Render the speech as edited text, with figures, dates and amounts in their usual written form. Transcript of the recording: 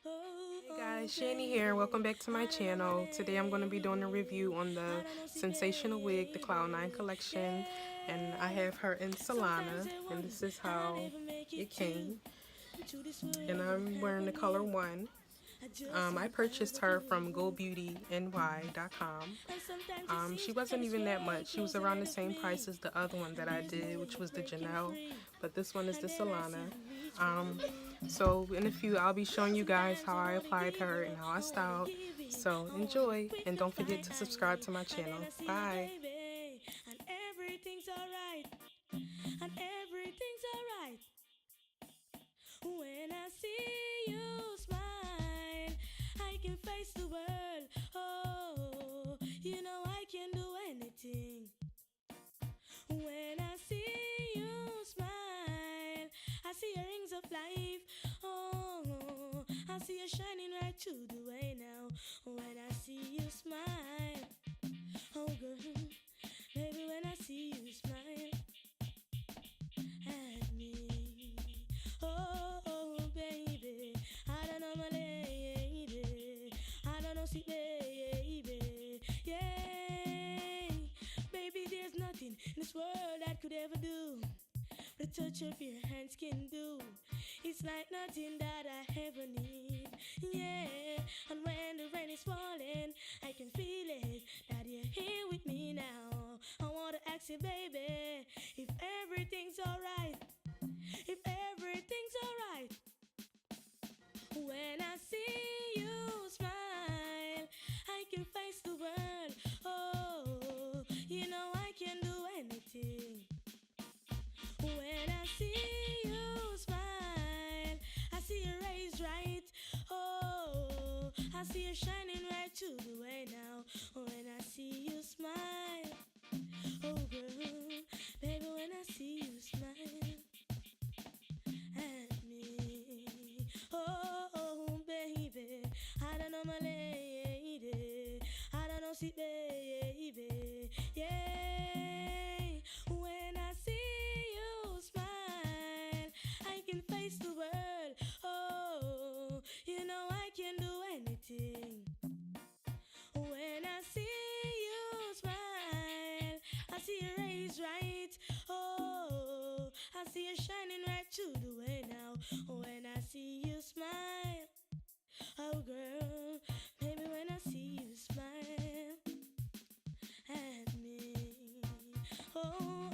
Hey guys, Shani here. Welcome back to my channel. Today I'm going to be doing a review on the Sensational wig, the Cloud9 collection, and I have her in Solana, and this is how it came. And I'm wearing the color 1. I purchased her from GoBeautyNY.com. She wasn't even that much. She was around the same price as the other one that I did, which was the Janelle, but this one is the Solana. So in a few, I'll be showing you guys how I applied her and how I styled. So enjoy, and don't forget to subscribe to my channel. Bye. And everything's alright. And everything's alright. When I see you smile, I can face the world. Oh, you know I can do anything. When I see you smile, I see your rings of life. Oh, I see you shining right through the way now. When I see you smile, oh girl, baby, when I see you smile at me, oh baby, I don't know my lady, I don't know see baby, yeah, baby, there's nothing in this world I could ever do. The touch of your hands can do. It's like nothing that I ever need. Yeah, and when the rain is falling, I can feel it that you're here with me now. I wanna ask you, baby, if everything's alright. If everything's alright. When I see you smile, I can face the world. Oh, you know I can do anything. When I see you smile, I see your rays right. Oh, I see you shining right through the way now. When I see you smile, oh girl, baby, when I see you smile at me, oh baby, I don't know my lady, I don't know see baby, yeah. When I see you smile, I can face the world. Oh, you know I can do anything. When I see you smile, I see your rays right. Oh, I see you shining right through the way now. When I see you smile, oh girl, baby, when I see you smile at me, oh